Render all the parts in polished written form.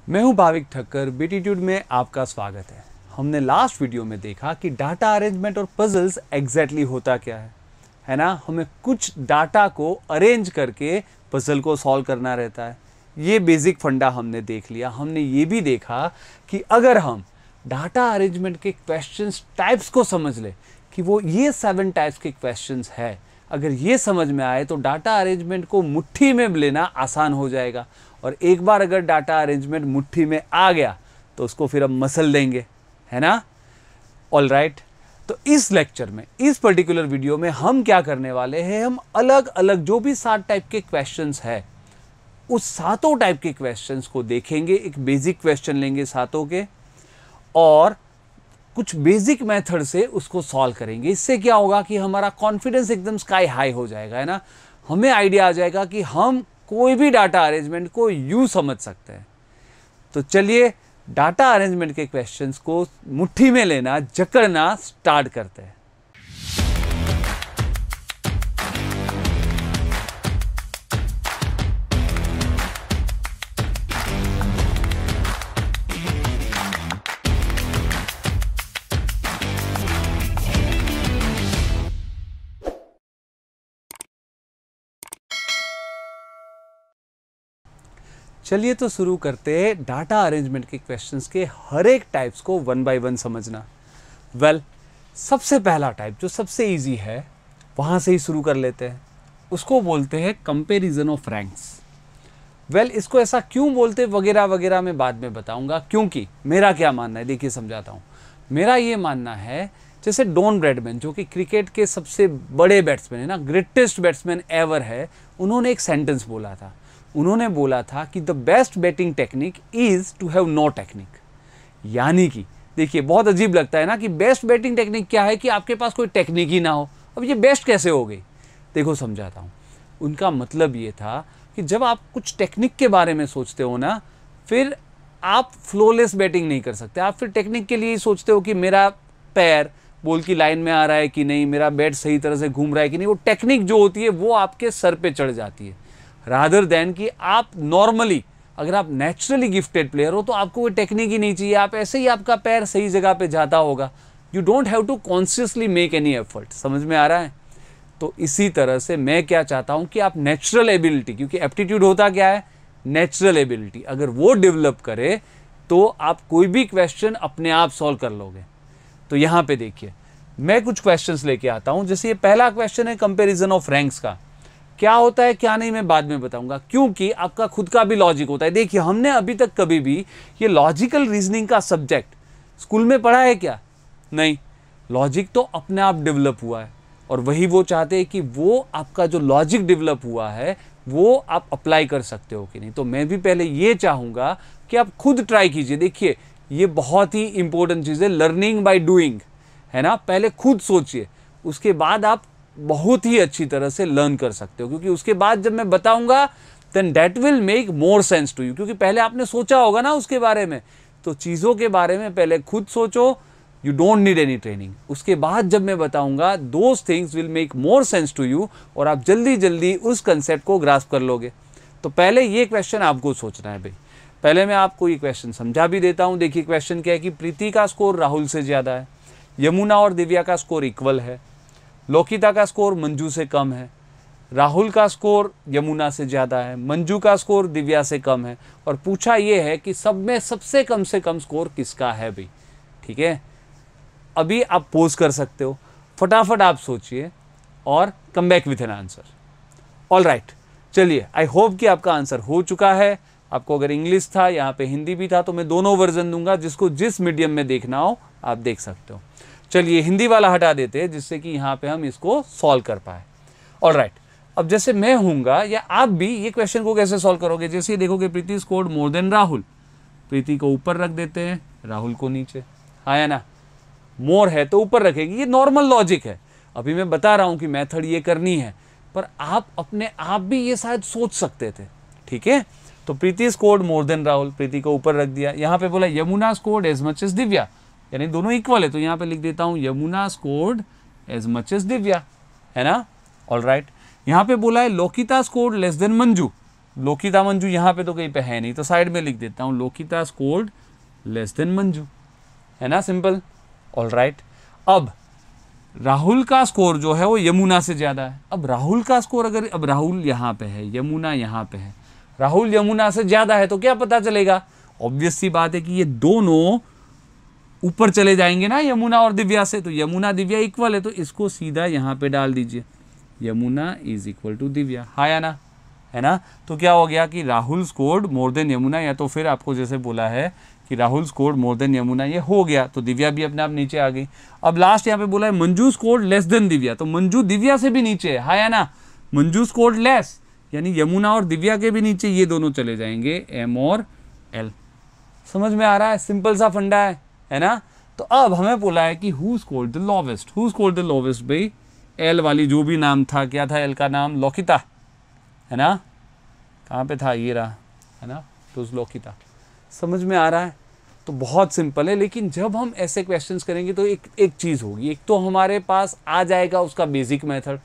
मैं हूं भाविक ठक्कर। बीटीट्यूड में आपका स्वागत है। हमने लास्ट वीडियो में देखा कि डाटा अरेंजमेंट और पजल्स एग्जैक्टली होता क्या है ना। हमें कुछ डाटा को अरेंज करके पजल को सॉल्व करना रहता है। ये बेसिक फंडा हमने देख लिया। हमने ये भी देखा कि अगर हम डाटा अरेंजमेंट के क्वेश्चंस टाइप्स को समझ ले कि वो ये 7 टाइप्स के क्वेश्चंस है, अगर ये समझ में आए तो डाटा अरेंजमेंट को मुट्ठी में लेना आसान हो जाएगा। और एक बार अगर डाटा अरेंजमेंट मुट्ठी में आ गया तो उसको फिर हम मसल देंगे, है ना। All right. तो इस लेक्चर में, इस पर्टिकुलर वीडियो में हम क्या करने वाले हैं, हम अलग अलग जो भी 7 टाइप के क्वेश्चंस है उस 7 टाइप के क्वेश्चंस को देखेंगे। एक बेसिक क्वेश्चन लेंगे 7 के और कुछ बेसिक मेथड से उसको सॉल्व करेंगे। इससे क्या होगा कि हमारा कॉन्फिडेंस एकदम स्काई हाई हो जाएगा, है ना। हमें आइडिया आ जाएगा कि हम कोई भी डाटा अरेंजमेंट को यूं समझ सकते हैं। तो चलिए डाटा अरेंजमेंट के क्वेश्चंस को मुट्ठी में लेना, जकड़ना स्टार्ट करते हैं। चलिए तो शुरू करते हैं डाटा अरेंजमेंट के क्वेश्चंस के हर एक टाइप्स को 1 बाय 1 समझना। सबसे पहला टाइप जो सबसे इजी है वहां से ही शुरू कर लेते हैं। उसको बोलते हैं कंपैरिजन ऑफ रैंक्स। इसको ऐसा क्यों बोलते वगैरह वगैरह मैं बाद में बताऊंगा, क्योंकि मेरा क्या मानना है देखिए समझाता हूं। मेरा ये मानना है, जैसे डॉन ब्रैडमैन जो कि क्रिकेट के सबसे बड़े बैट्समैन है ना, ग्रेटेस्ट बैट्समैन एवर है, उन्होंने एक सेंटेंस बोला था। उन्होंने बोला था कि the best batting technique is to have no technique. यानी कि देखिए बहुत अजीब लगता है ना कि बेस्ट बैटिंग टेक्निक क्या है कि आपके पास कोई टेक्निक ही ना हो। अब ये बेस्ट कैसे हो गई, देखो समझाता हूँ। उनका मतलब ये था कि जब आप कुछ टेक्निक के बारे में सोचते हो ना, फिर आप फ्लोलेस बैटिंग नहीं कर सकते। आप फिर टेक्निक के लिए ही सोचते हो कि मेरा पैर बॉल की लाइन में आ रहा है कि नहीं, मेरा बैट सही तरह से घूम रहा है कि नहीं। वो टेक्निक जो होती है वो आपके सर पे चढ़ जाती है, रादर देन कि आप नॉर्मली, अगर आप नेचुरली गिफ्टेड प्लेयर हो तो आपको कोई टेक्निक ही नहीं चाहिए। आप ऐसे ही आपका पैर सही जगह पे जाता होगा। You don't have to consciously make any effort. समझ में आ रहा है। तो इसी तरह से मैं क्या चाहता हूं कि आप नेचुरल एबिलिटी, क्योंकि एप्टीट्यूड होता क्या है, नेचुरल एबिलिटी, अगर वो डेवलप करे तो आप कोई भी क्वेश्चन अपने आप सॉल्व कर लोगे। तो यहां पे देखिए मैं कुछ क्वेश्चंस लेके आता हूं। जैसे ये पहला क्वेश्चन है कंपैरिजन ऑफ रैंक्स का। क्या होता है क्या नहीं मैं बाद में बताऊंगा, क्योंकि आपका खुद का भी लॉजिक होता है। देखिए हमने अभी तक कभी भी ये लॉजिकल रीजनिंग का सब्जेक्ट स्कूल में पढ़ा है क्या? नहीं। लॉजिक तो अपने आप डेवलप हुआ है और वही वो चाहते हैं कि वो आपका जो लॉजिक डेवलप हुआ है वो आप अप्लाई कर सकते हो कि नहीं। तो मैं भी पहले ये चाहूँगा कि आप खुद ट्राई कीजिए। देखिए ये बहुत ही इंपॉर्टेंट चीज़ है, लर्निंग बाय डूइंग, है ना। पहले खुद सोचिए, उसके बाद आप बहुत ही अच्छी तरह से लर्न कर सकते हो, क्योंकि उसके बाद जब मैं बताऊंगा then that will make more sense to you. क्योंकि पहले आपने सोचा होगा ना उसके बारे में, तो चीज़ों के बारे में पहले खुद सोचो। You don't need any training. उसके बाद जब मैं बताऊंगा those things will make more sense to you और आप जल्दी जल्दी उस कंसेप्ट को ग्रास्प कर लोगे। तो पहले ये क्वेश्चन आपको सोचना है भाई। पहले मैं आपको ये क्वेश्चन समझा भी देता हूँ। देखिए क्वेश्चन क्या है कि प्रीति का स्कोर राहुल से ज़्यादा है, यमुना और दिव्या का स्कोर इक्वल है, लोकिता का स्कोर मंजू से कम है, राहुल का स्कोर यमुना से ज़्यादा है, मंजू का स्कोर दिव्या से कम है, और पूछा यह है कि सब में सबसे कम से कम स्कोर किसका है भाई। ठीक है, अभी आप पोज कर सकते हो, फटाफट आप सोचिए और come back with an answer. All right, चलिए आई होप कि आपका आंसर हो चुका है। आपको अगर इंग्लिश था, यहाँ पे हिंदी भी था, तो मैं दोनों वर्जन दूंगा, जिसको जिस मीडियम में देखना हो आप देख सकते हो। चलिए हिंदी वाला हटा देते हैं, जिससे कि यहाँ पे हम इसको सॉल्व कर पाए। ऑल राइट, अब जैसे मैं हूँगा या आप भी ये क्वेश्चन को कैसे सॉल्व करोगे, जैसे ये देखोगे प्रीति scored more than Rahul, Preeti को ऊपर रख देते हैं, राहुल को नीचे। हाँ या ना, मोर है तो ऊपर रखेगी, ये नॉर्मल लॉजिक है। अभी मैं बता रहा हूँ कि मेथड ये करनी है, पर आप अपने आप भी ये शायद सोच सकते थे। ठीक है, तो Preeti scored more than Rahul, Preeti को ऊपर रख दिया। यहाँ पे बोला Yamuna scored as much as Divya, यानी दोनों इक्वल है, तो यहाँ पे लिख देता हूँ Yamuna scored as much as Divya, है ना। ऑल राइट, यहाँ पे बोला है Lokita scored less than Manju, Lokita Manju यहाँ पे तो कहीं पे है नहीं, तो साइड में लिख देता हूँ लोकिता स्कोर्ड लेस देन मंजू, है ना, सिंपल। ऑल राइट, अब राहुल का स्कोर जो है वो यमुना से ज़्यादा है। अब राहुल का स्कोर अगर, अब राहुल यहाँ पे है, यमुना यहाँ पे है, राहुल यमुना से ज़्यादा है, तो क्या पता चलेगा? ऑब्वियस सी बात है कि ये दोनों ऊपर चले जाएंगे ना यमुना और दिव्या से, तो यमुना दिव्या इक्वल है, तो इसको सीधा यहाँ पे डाल दीजिए, Yamuna is equal to Divya, हाँ या ना, है ना। तो क्या हो गया कि Rahul scored more then Yamuna, या तो फिर आपको जैसे बोला है कि Rahul scored more then Yamuna, ये हो गया, तो दिव्या भी अपने आप नीचे आ गई। अब लास्ट यहाँ पे बोला है Manju scored less then Divya, तो मंजू दिव्या से भी नीचे है, हाँ या ना, मंजू स्कोर्ड लेस, यानी यमुना और दिव्या के भी नीचे ये दोनों चले जाएंगे, एम और एल। समझ में आ रहा है? सिंपल सा फंडा है ना। तो अब हमें बोला है कि who scored the lowest, who scored the lowest भाई, एल वाली जो भी नाम था, क्या था एल का नाम? लोकिता, है ना, कहाँ पे था, ये रहा, है ना, तो लोकिता। समझ में आ रहा है? तो बहुत सिंपल है, लेकिन जब हम ऐसे क्वेश्चंस करेंगे तो एक चीज़ होगी, एक तो हमारे पास आ जाएगा उसका बेसिक मेथड,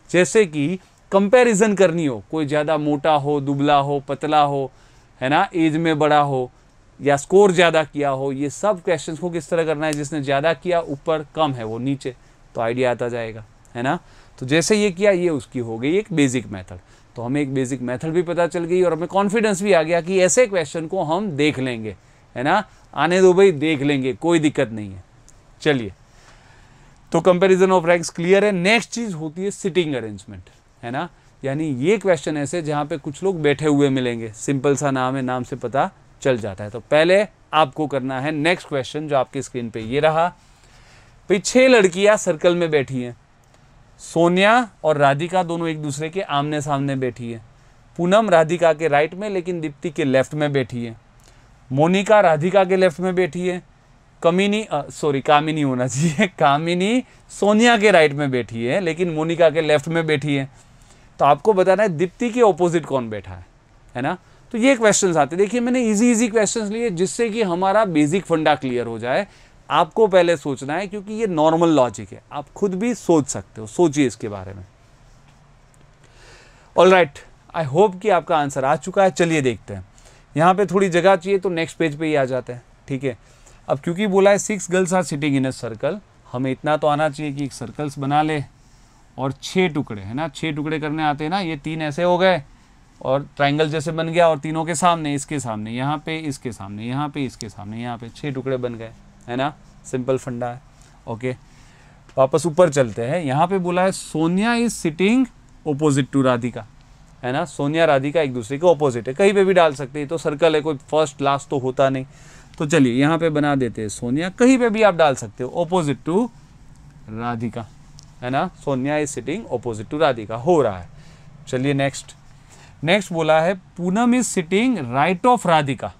जैसे कि कंपैरिजन करनी हो, कोई ज़्यादा मोटा हो, दुबला हो, पतला हो, है ना, एज में बड़ा हो, या स्कोर ज़्यादा किया हो, ये सब क्वेश्चंस को किस तरह करना है, जिसने ज़्यादा किया ऊपर, कम है वो नीचे, तो आइडिया आता जाएगा, है ना। तो जैसे ये किया, ये उसकी हो गई एक बेसिक मेथड। तो हमें एक बेसिक मेथड भी पता चल गई और हमें कॉन्फिडेंस भी आ गया कि ऐसे क्वेश्चन को हम देख लेंगे, है ना, आने दो भाई, देख लेंगे, कोई दिक्कत नहीं है। चलिए, तो कंपैरिजन ऑफ रैंक्स क्लियर है। नेक्स्ट चीज़ होती है सिटिंग अरेंजमेंट, है ना, यानी ये क्वेश्चन ऐसे जहाँ पे कुछ लोग बैठे हुए मिलेंगे, सिंपल सा नाम है, नाम से पता चल जाता है। तो पहले आपको करना है नेक्स्ट क्वेश्चन जो आपकी स्क्रीन पे ये रहा, भाई 6 लड़कियां सर्कल में बैठी हैं, सोनिया और राधिका दोनों एक दूसरे के आमने सामने बैठी है, पूनम राधिका के राइट में लेकिन दीप्ति के लेफ्ट में बैठी है, मोनिका राधिका के लेफ्ट में बैठी है, कामिनी होना चाहिए, कामिनी सोनिया के राइट में बैठी है लेकिन मोनिका के लेफ्ट में बैठी है। तो आपको बताना है दीप्ति के ऑपोजिट कौन बैठा है ना। तो ये क्वेश्चंस आते हैं। देखिए मैंने इजी क्वेश्चंस लिए जिससे कि हमारा बेसिक फंडा क्लियर हो जाए। आपको पहले सोचना है क्योंकि ये नॉर्मल लॉजिक है, आप खुद भी सोच सकते हो, सोचिए इसके बारे में। ऑलराइट, आई होप कि आपका आंसर आ चुका है। चलिए देखते हैं, यहाँ पे थोड़ी जगह चाहिए तो नेक्स्ट पेज पे ही आ जाते हैं, ठीक है। अब क्योंकि बोला है 6 girls are sitting in a circle, हमें इतना तो आना चाहिए कि एक सर्कल्स बना ले और 6 टुकड़े, है ना, 6 टुकड़े करने आते हैं ना। ये 3 ऐसे हो गए और ट्राइंगल जैसे बन गया और तीनों के सामने, इसके सामने, यहाँ पे, इसके सामने, यहाँ पे, इसके सामने, यहाँ पे 6 टुकड़े बन गए, है ना। सिंपल फंडा है। ओके, वापस ऊपर चलते हैं। यहाँ पे बोला है Sonia is sitting opposite to Radhika, है ना। सोनिया राधिका एक दूसरे के ऑपोजिट है, कहीं पे भी डाल सकते हैं, तो सर्कल है, कोई फर्स्ट लास्ट तो होता नहीं। तो चलिए यहाँ पे बना देते हैं सोनिया, कहीं पे भी आप डाल सकते हो, ऑपोजिट टू राधिका, है ना। Sonia is sitting opposite to Radhika हो रहा है। चलिए नेक्स्ट बोला है Poonam is sitting right of Radhika.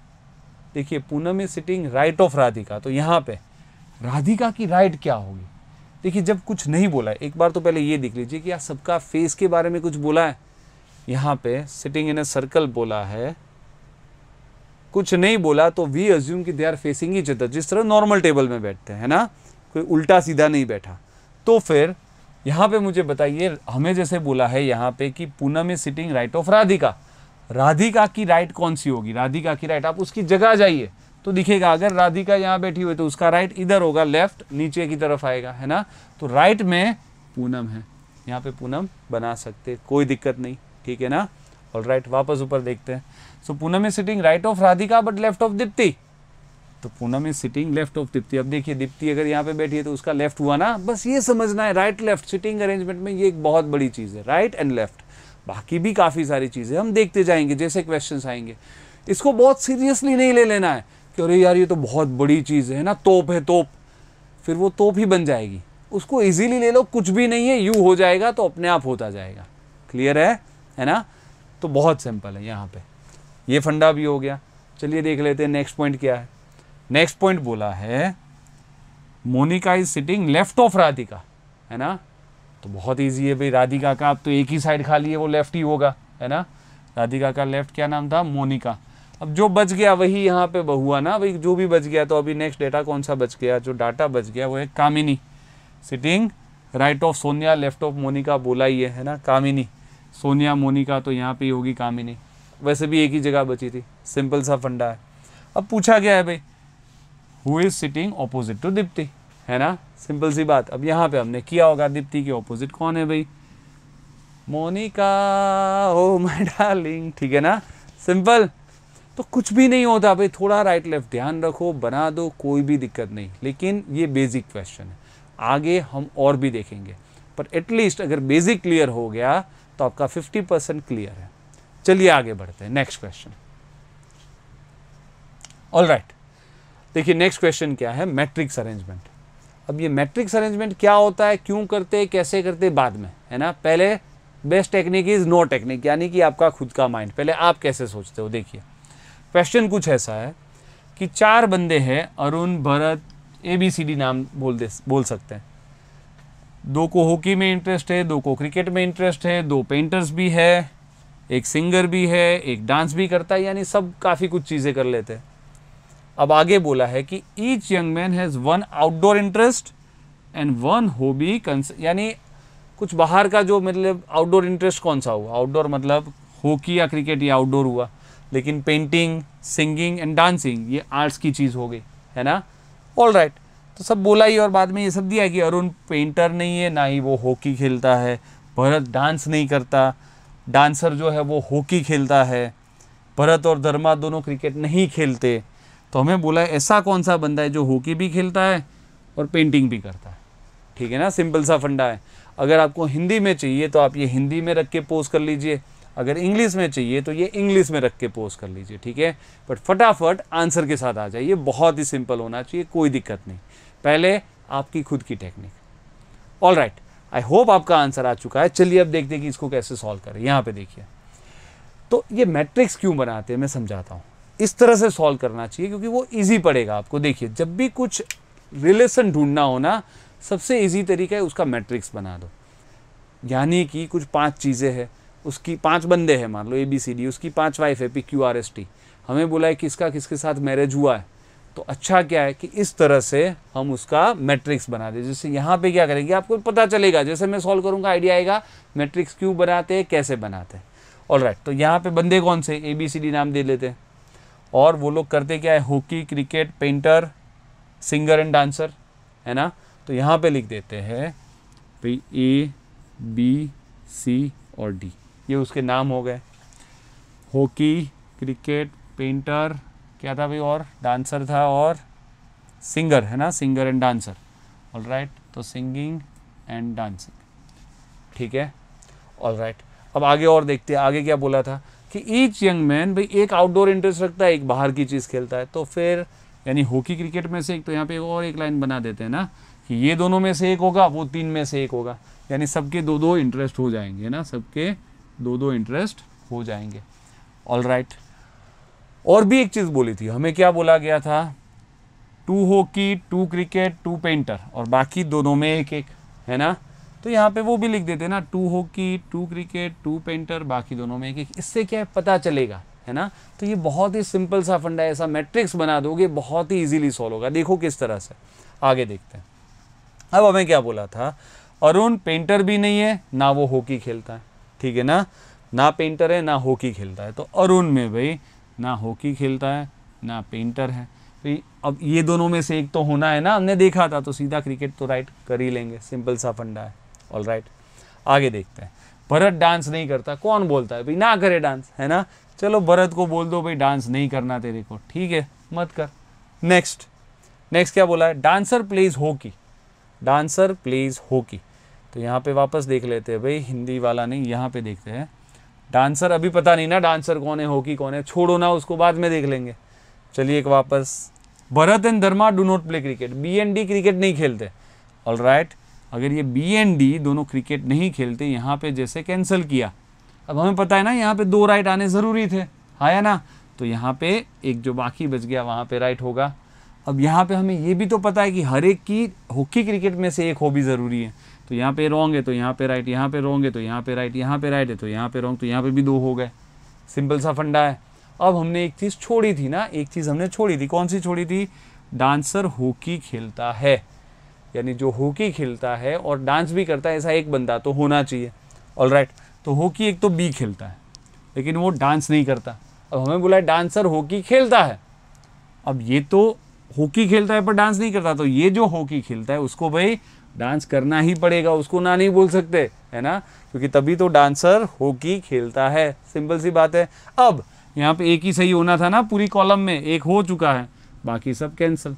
देखिए Poonam is sitting right of Radhika, तो यहाँ पे राधिका की राइट क्या होगी। देखिए जब कुछ नहीं बोला है, एक बार तो पहले ये देख लीजिए कि यार सबका फेस के बारे में कुछ बोला है। यहाँ पे सिटिंग इन ए सर्कल बोला है, कुछ नहीं बोला, तो वी अज्यूम कि they are facing each other, जिस तरह नॉर्मल टेबल में बैठते हैं ना, कोई उल्टा सीधा नहीं बैठा। तो फिर यहाँ पे मुझे बताइए, हमें जैसे बोला है यहाँ पे कि Poonam is sitting right of Radhika, Radhika की राइट कौन सी होगी। राधिका की राइट, आप उसकी जगह जाइए तो दिखेगा, अगर राधिका यहाँ बैठी हुई तो उसका राइट इधर होगा, लेफ्ट नीचे की तरफ आएगा, है ना। तो राइट में पूनम है, यहाँ पे पूनम बना सकते, कोई दिक्कत नहीं, ठीक है ना। ऑलराइट, वापस ऊपर देखते हैं। So Poonam is sitting right of Radhika but left of Deepti, तो Poonam is sitting left of Deepti. अब देखिए दीप्ति अगर यहाँ पे बैठी है तो उसका लेफ्ट हुआ ना, बस ये समझना है। राइट लेफ्ट सिटिंग अरेंजमेंट में ये एक बहुत बड़ी चीज़ है, राइट एंड लेफ्ट। बाकी भी काफ़ी सारी चीज़ें हम देखते जाएंगे जैसे क्वेश्चंस आएंगे। इसको बहुत सीरियसली नहीं ले लेना है कि अरे यार ये तो बहुत बड़ी चीज़ है ना, तोप है तोप, फिर वो तोप ही बन जाएगी। उसको इजीली ले लो, कुछ भी नहीं है, यू हो जाएगा तो अपने आप होता जाएगा। क्लियर है ना। तो बहुत सिंपल है, यहाँ पे ये फंडा भी हो गया। चलिए देख लेते हैं नेक्स्ट पॉइंट क्या है। नेक्स्ट पॉइंट बोला है Monika is sitting left of Radhika, है ना। तो बहुत इजी है भाई, राधिका का अब तो एक ही साइड खाली है, वो लेफ्ट ही होगा, है ना। राधिका का लेफ्ट क्या नाम था, मोनिका। अब जो बच गया वही यहाँ पे हुआ ना भाई, जो भी बच गया। तो अभी नेक्स्ट डेटा कौन सा बच गया, जो डाटा बच गया वो है Kamini, sitting right of Sonia left of Monika बोला ही है ना। कामिनी, सोनिया मोनिका, तो यहाँ पे होगी कामिनी। वैसे भी एक ही जगह बची थी, सिंपल सा फंडा है। अब पूछा गया है भाई who is sitting opposite to Deepti, है ना, सिंपल सी बात। अब यहाँ पे हमने किया होगा, दीप्ति के ऑपोजिट कौन है भाई, मोनिका, ओ माय डार्लिंग, ठीक है ना, सिंपल। तो कुछ भी नहीं होता भाई, थोड़ा राइट लेफ्ट ध्यान रखो, बना दो, कोई भी दिक्कत नहीं। लेकिन ये बेसिक क्वेश्चन है, आगे हम और भी देखेंगे, पर एटलीस्ट अगर बेसिक क्लियर हो गया तो आपका 50% क्लियर है। चलिए आगे बढ़ते हैं, नेक्स्ट क्वेश्चन। ऑलराइट, देखिए नेक्स्ट क्वेश्चन क्या है, मैट्रिक्स अरेंजमेंट। अब ये मैट्रिक्स अरेंजमेंट क्या होता है, क्यों करते, कैसे करते, बाद में, है ना। पहले best technique is no technique, यानी कि आपका खुद का माइंड, पहले आप कैसे सोचते हो। देखिए क्वेश्चन कुछ ऐसा है कि 4 बंदे हैं, अरुण, भरत, ABCD नाम बोल सकते हैं। 2 को हॉकी में इंटरेस्ट है, 2 को क्रिकेट में इंटरेस्ट है, 2 पेंटर्स भी है, एक सिंगर भी है, एक डांस भी करता है, यानी सब काफ़ी कुछ चीज़ें कर लेते हैं। अब आगे बोला है कि each young man has 1 outdoor interest and 1 hobby, यानी कुछ बाहर का जो, मतलब आउटडोर इंटरेस्ट कौन सा हुआ, आउटडोर मतलब हॉकी या क्रिकेट, ये आउटडोर हुआ, लेकिन पेंटिंग, सिंगिंग एंड डांसिंग ये आर्ट्स की चीज़ हो गई, है ना। ऑलराइट, तो सब बोला ही, और बाद में ये सब दिया कि अरुण पेंटर नहीं है, ना ही वो हॉकी खेलता है, भरत डांस नहीं करता, डांसर जो है वो हॉकी खेलता है, भरत और धर्मा दोनों क्रिकेट नहीं खेलते। तो हमें बोला ऐसा कौन सा बंदा है जो हॉकी भी खेलता है और पेंटिंग भी करता है, ठीक है ना, सिंपल सा फंडा है। अगर आपको हिंदी में चाहिए तो आप ये हिंदी में रख के पोस्ट कर लीजिए, अगर इंग्लिश में चाहिए तो ये इंग्लिश में रख के पोस्ट कर लीजिए, ठीक है। बट फटाफट आंसर के साथ आ जाइए, बहुत ही सिंपल होना चाहिए, कोई दिक्कत नहीं, पहले आपकी खुद की टेक्निक। ऑलराइट, आई होप आपका आंसर आ चुका है। चलिए अब देखते हैं कि इसको कैसे सॉल्व करें। यहाँ पे देखिए, तो ये मैट्रिक्स क्यों बनाते हैं मैं समझाता हूँ। इस तरह से सॉल्व करना चाहिए क्योंकि वो ईजी पड़ेगा आपको। देखिए जब भी कुछ रिलेशन ढूंढना हो ना, सबसे ईजी तरीका है उसका मैट्रिक्स बना दो। यानी कि कुछ 5 चीज़ें हैं, उसकी 5 बंदे हैं, मान लो ABCD, उसकी 5 वाइफ है PQRST, हमें बोला है किसका किसके साथ मैरिज हुआ है। तो अच्छा क्या है कि इस तरह से हम उसका मैट्रिक्स बना दें, जैसे यहाँ पे क्या करेंगे आपको पता चलेगा, जैसे मैं सॉल्व करूँगा आइडिया आएगा मैट्रिक्स क्यों बनाते हैं, कैसे बनाते हैं। ऑलराइट, तो यहाँ पे बंदे कौन से, ABCD नाम दे लेते हैं, और वो लोग करते क्या है, hockey, cricket, painter, singer and dancer, है ना। तो यहाँ पे लिख देते हैं भाई A, B, C और D, ये उसके नाम हो गए। हॉकी, क्रिकेट, पेंटर, क्या था भाई, और डांसर था, और सिंगर, है ना, सिंगर एंड डांसर। ऑलराइट, तो सिंगिंग एंड डांसिंग, ठीक है। ऑलराइट, अब आगे और देखते हैं, आगे क्या बोला था कि ईच यंग मैन, भाई एक आउटडोर इंटरेस्ट रखता है, एक बाहर की चीज़ खेलता है। तो फिर यानी हॉकी क्रिकेट में से एक, तो यहाँ पे और एक लाइन बना देते हैं ना कि ये दोनों में से एक होगा, वो 3 में से एक होगा, यानी सबके 2-2 इंटरेस्ट हो जाएंगे ना, सबके 2-2 इंटरेस्ट हो जाएंगे। ऑलराइट, और भी एक चीज़ बोली थी हमें, क्या बोला गया था, 2 हॉकी, 2 क्रिकेट, 2 पेंटर, और बाकी दोनों में एक एक, है ना। तो यहाँ पे वो भी लिख देते हैं ना, 2 हॉकी, 2 क्रिकेट, 2 पेंटर, बाकी दोनों में एक एक। इससे क्या है पता चलेगा, है ना। तो ये बहुत ही सिंपल सा फंडा है, ऐसा मैट्रिक्स बना दोगे बहुत ही इजीली सॉल्व होगा। देखो किस तरह से, आगे देखते हैं। अब हमें क्या बोला था, अरुण पेंटर भी नहीं है, ना वो हॉकी खेलता है, ठीक है ना पेंटर है ना हॉकी खेलता है। तो अरुण में भाई ना हॉकी खेलता है ना पेंटर है, तो अब ये दोनों में से एक तो होना है ना, हमने देखा था, तो सीधा क्रिकेट तो राइट कर ही लेंगे, सिंपल सा फंडा है। ऑलराइट, आगे देखते हैं। भरत डांस नहीं करता, कौन बोलता है भाई ना करे डांस, है ना। चलो भरत को बोल दो भाई डांस नहीं करना तेरे को, ठीक है मत कर। नेक्स्ट क्या बोला है, dancer pledge hockey, dancer pledge hockey. तो यहाँ पे वापस देख लेते हैं भाई, हिंदी वाला नहीं, यहाँ पे देखते हैं। डांसर अभी पता नहीं ना डांसर कौन है, हॉकी कौन है, छोड़ो ना उसको, बाद में देख लेंगे। चलिए एक वापस, Bharat and Dharma do not play cricket, B and D cricket नहीं खेलते। ऑलराइट, अगर ये B and D दोनों क्रिकेट नहीं खेलते, यहाँ पे जैसे कैंसिल किया, अब हमें पता है ना यहाँ पे 2 राइट आने ज़रूरी थे, हाँ या ना। तो यहाँ पे एक जो बाकी बच गया वहाँ पे राइट होगा। अब यहाँ पे हमें ये भी तो पता है कि हर एक की हॉकी क्रिकेट में से एक हॉबी ज़रूरी है। तो यहाँ पे रॉन्ग है तो यहाँ पे राइट, यहाँ पे रॉन्ग है तो यहाँ पे राइट, यहाँ पे राइट है तो यहाँ पे रॉन्ग, तो यहाँ पे भी 2 हो गए। सिंपल सा फंडा है। अब हमने एक चीज़ छोड़ी थी ना, एक चीज़ हमने छोड़ी थी, कौन सी छोड़ी थी, डांसर हॉकी खेलता है, यानी जो हॉकी खेलता है और डांस भी करता है ऐसा एक बंदा तो होना चाहिए। ऑलराइट, तो हॉकी एक तो B खेलता है, लेकिन वो डांस नहीं करता। अब हमें बोला है डांसर हॉकी खेलता है, अब ये तो हॉकी खेलता है पर डांस नहीं करता, तो ये जो हॉकी खेलता है उसको भाई डांस करना ही पड़ेगा, उसको ना नहीं बोल सकते, है ना, क्योंकि तभी तो डांसर हॉकी खेलता है। सिंपल सी बात है। अब यहाँ पे एक ही सही होना था ना पूरी कॉलम में, एक हो चुका है, बाकी सब कैंसिल,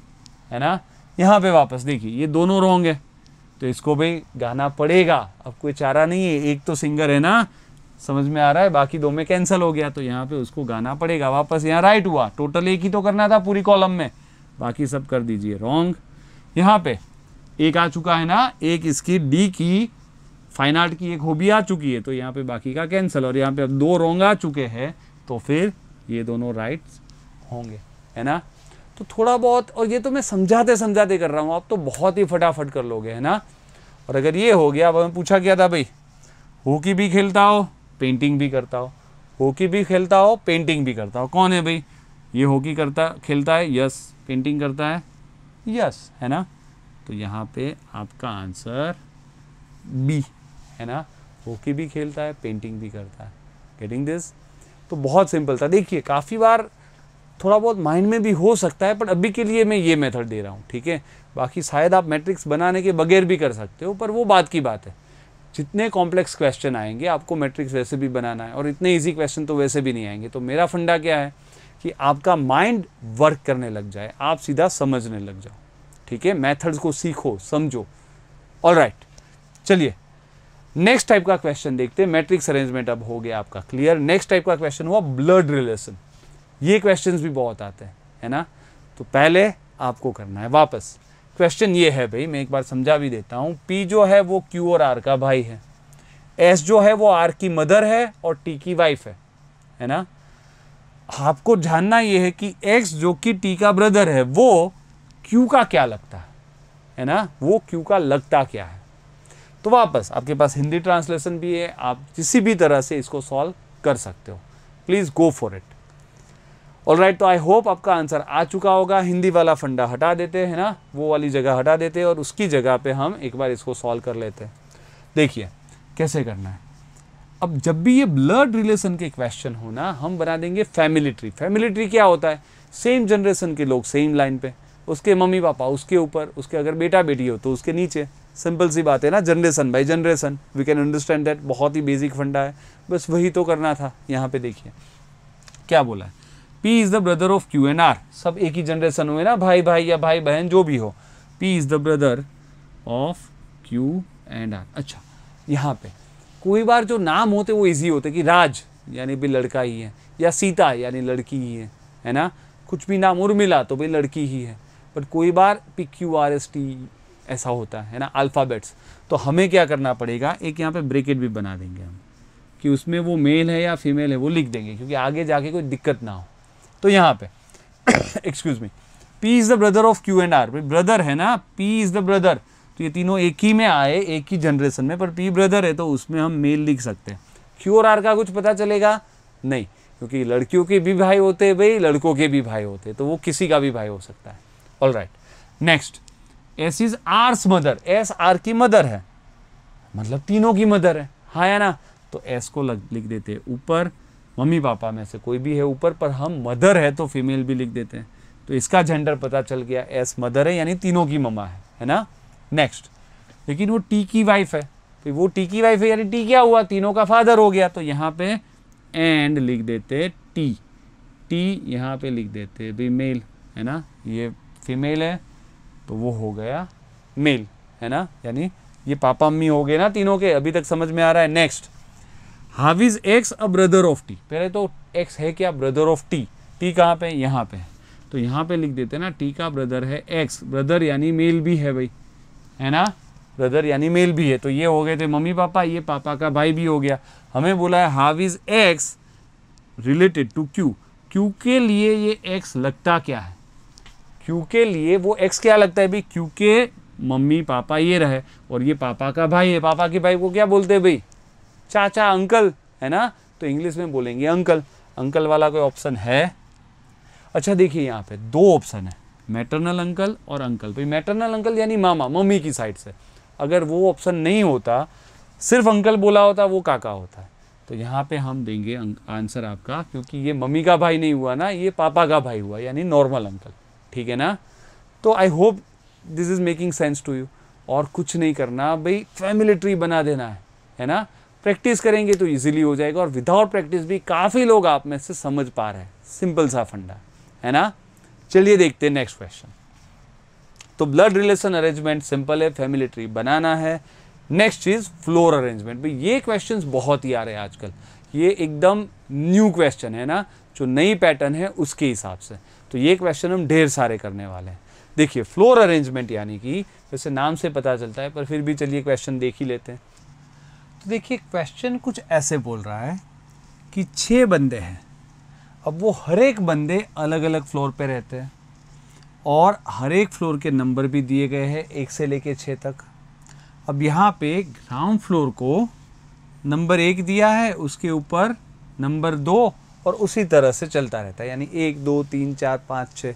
है ना। यहाँ पे वापस देखिए ये दोनों रॉन्ग है, तो इसको भाई गाना पड़ेगा, अब कोई चारा नहीं है। एक तो सिंगर है ना, समझ में आ रहा है, बाकी दो में कैंसिल हो गया, तो यहाँ पे उसको गाना पड़ेगा। वापस यहाँ राइट हुआ, टोटल एक ही तो करना था पूरी कॉलम में, बाकी सब कर दीजिए रॉन्ग। यहाँ पे एक आ चुका है ना, एक इसकी डी की फाइन आर्ट की एक हॉबी आ चुकी है, तो यहाँ पे बाकी का कैंसिल, और यहाँ पे अब दो रॉन्ग आ चुके हैं, तो फिर ये दोनों राइट्स होंगे, है ना। तो थोड़ा बहुत, और ये तो मैं समझाते समझाते कर रहा हूँ, आप तो बहुत ही फटाफट कर लोगे, है ना। और अगर ये हो गया, अब हमें पूछा क्या था भाई, हॉकी भी खेलता हो पेंटिंग भी करता हो, हॉकी भी खेलता हो पेंटिंग भी करता हो, कौन है भाई, ये हॉकी खेलता है, यस, पेंटिंग करता है, यस, है ना। तो यहाँ पे आपका आंसर बी, है ना, हॉकी भी खेलता है पेंटिंग भी करता है। Getting this? तो बहुत सिंपल था। देखिए काफ़ी बार थोड़ा बहुत माइंड में भी हो सकता है, पर अभी के लिए मैं ये मेथड दे रहा हूँ, ठीक है। बाकी शायद आप मैट्रिक्स बनाने के बगैर भी कर सकते हो, पर वो बात की बात है। जितने कॉम्प्लेक्स क्वेश्चन आएंगे आपको मैट्रिक्स वैसे भी बनाना है, और इतने इजी क्वेश्चन तो वैसे भी नहीं आएंगे। तो मेरा फंडा क्या है कि आपका माइंड वर्क करने लग जाए, आप सीधा समझने लग जाओ, ठीक है। मेथड्स को सीखो, समझो। ऑलराइट, चलिए नेक्स्ट टाइप का क्वेश्चन देखते हैं। मैट्रिक्स अरेंजमेंट अब हो गया आपका क्लियर। नेक्स्ट टाइप का क्वेश्चन हुआ ब्लड रिलेशन। ये क्वेश्चंस भी बहुत आते हैं, है ना। तो पहले आपको करना है, वापस क्वेश्चन ये है भाई, मैं एक बार समझा भी देता हूँ। P जो है वो Q और R का भाई है, S जो है वो R की मदर है और T की वाइफ है ना। आपको जानना ये है कि X जो कि T का ब्रदर है वो Q का क्या लगता है ना, वो Q का लगता क्या है। तो वापस आपके पास हिंदी ट्रांसलेशन भी है, आप किसी भी तरह से इसको सॉल्व कर सकते हो, please go for it. Alright, तो आई होप आपका आंसर आ चुका होगा। हिंदी वाला फंडा हटा देते हैं ना, वो वाली जगह हटा देते हैं और उसकी जगह पे हम एक बार इसको सॉल्व कर लेते हैं। देखिए कैसे करना है। अब जब भी ये ब्लड रिलेशन के क्वेश्चन हो ना, हम बना देंगे फैमिली ट्री। फैमिली ट्री क्या होता है, सेम जनरेशन के लोग सेम लाइन पे, उसके मम्मी पापा उसके ऊपर, उसके अगर बेटा बेटी हो तो उसके नीचे। सिंपल सी बात है ना, generation by generation, we can understand that. बहुत ही बेसिक फंडा है, बस वही तो करना था। यहाँ पे देखिए क्या बोला है, P is the brother of Q and R। सब एक ही जनरेशन हुए ना, भाई भाई या भाई बहन जो भी हो। P is the brother of Q and R। अच्छा, यहाँ पे कोई बार जो नाम होते वो इजी होते कि राज यानी भी लड़का ही है, या सीता यानी लड़की ही है ना। कुछ भी नाम, उर्मिला तो भाई लड़की ही है। बट कोई बार PQRST ऐसा होता है ना, अल्फ़ाबेट्स। तो हमें क्या करना पड़ेगा, एक यहाँ पे ब्रैकेट भी बना देंगे हम कि उसमें वो मेल है या फीमेल है वो लिख देंगे, क्योंकि आगे जाके कोई दिक्कत ना हो। तो यहाँ पे excuse me, P is the brother of Q and R। Brother है ना, P इज द ब्रदर, तो ये तीनों एक ही में आए, एक ही जनरेशन में, पर P ब्रदर है तो उसमें हम मेल लिख सकते हैं। Q और R का कुछ पता चलेगा नहीं, क्योंकि लड़कियों के भी भाई होते हैं भाई, लड़कों के भी भाई होते हैं, तो वो किसी का भी भाई हो सकता है। Alright, next, S is hours mother. S R की मदर है, मतलब तीनों की मदर है, हाँ या ना। तो S को लिख देते हैं ऊपर, मम्मी पापा में से कोई भी है ऊपर, पर हम मदर है तो फीमेल भी लिख देते हैं। तो इसका जेंडर पता चल गया, S मदर है यानी तीनों की मम्मा है ना। नेक्स्ट, लेकिन वो T की वाइफ है, तो वो T की वाइफ है यानी T क्या हुआ, तीनों का फादर हो गया। तो यहाँ पे एंड लिख देते T, यहाँ पे लिख देते भाई मेल, है ना। ये फीमेल है तो वो हो गया मेल, है ना, यानी ये पापा मम्मी हो गए ना तीनों के। अभी तक समझ में आ रहा है। Next, how is X a brother of T। पहले तो X है क्या, ब्रदर ऑफ T। T कहाँ पे, यहाँ पे, तो यहाँ पे लिख देते ना T का ब्रदर है X। ब्रदर यानी मेल भी है भाई, है ना, ब्रदर यानी मेल भी है। तो ये हो गए थे मम्मी पापा, ये पापा का भाई भी हो गया। हमें बोला है how is X related to Q। Q के लिए ये X लगता क्या है, Q के लिए वो X क्या लगता है भाई, Q के मम्मी पापा ये रहे और ये पापा का भाई है। पापा के भाई को क्या बोलते हैं भाई, चाचा, अंकल, है ना। तो इंग्लिश में बोलेंगे अंकल। अंकल वाला कोई ऑप्शन है? अच्छा देखिए यहाँ पे दो ऑप्शन है, मैटरनल अंकल और अंकल। भाई मैटरनल अंकल यानी मामा, मम्मी की साइड से। अगर वो ऑप्शन नहीं होता, सिर्फ अंकल बोला होता, वो काका होता है। तो यहाँ पे हम देंगे आंसर आपका, क्योंकि ये मम्मी का भाई नहीं हुआ ना, ये पापा का भाई हुआ, यानी नॉर्मल अंकल। ठीक है ना। तो I hope this is making sense to you. और कुछ नहीं करना भाई, फैमिली ट्री बना देना है ना। प्रैक्टिस करेंगे तो इजीली हो जाएगा, और विदाउट प्रैक्टिस भी काफ़ी लोग आप में से समझ पा रहे हैं। सिंपल सा फंडा है ना। चलिए देखते हैं नेक्स्ट क्वेश्चन। तो ब्लड रिलेशन अरेंजमेंट सिंपल है, फैमिली ट्री बनाना है। नेक्स्ट चीज फ्लोर अरेंजमेंट। भाई ये क्वेश्चंस बहुत ही आ रहे हैं आजकल, ये एकदम न्यू क्वेश्चन है ना, जो नई पैटर्न है उसके हिसाब से। तो ये क्वेश्चन हम ढेर सारे करने वाले हैं। देखिए फ्लोर अरेंजमेंट यानी कि वैसे नाम से पता चलता है, पर फिर भी चलिए क्वेश्चन देख ही लेते हैं। तो देखिए क्वेश्चन कुछ ऐसे बोल रहा है कि 6 बंदे हैं। अब वो हर एक बंदे अलग अलग फ्लोर पे रहते हैं, और हर एक फ्लोर के नंबर भी दिए गए हैं 1 से लेके 6 तक। अब यहाँ पे ग्राउंड फ्लोर को नंबर 1 दिया है, उसके ऊपर नंबर 2, और उसी तरह से चलता रहता है, यानी 1 2 3 4 5 6।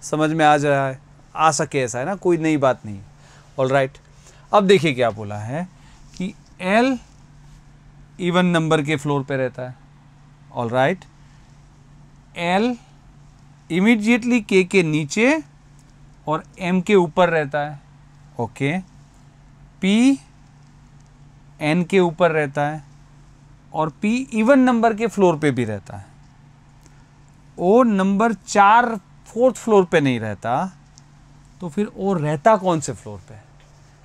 समझ में आ जा रहा है, आ सके ऐसा है ना, कोई नई बात नहीं। ऑलराइट, अब देखिए क्या बोला है कि L इवन नंबर के फ्लोर पे रहता है। ऑलराइट, L इमीडिएटली K के नीचे और M के ऊपर रहता है। ओके, P N के ऊपर रहता है, और P इवन नंबर के फ्लोर पे भी रहता है। O नंबर 4 4th फ्लोर पे नहीं रहता, तो फिर O रहता कौन से फ्लोर पे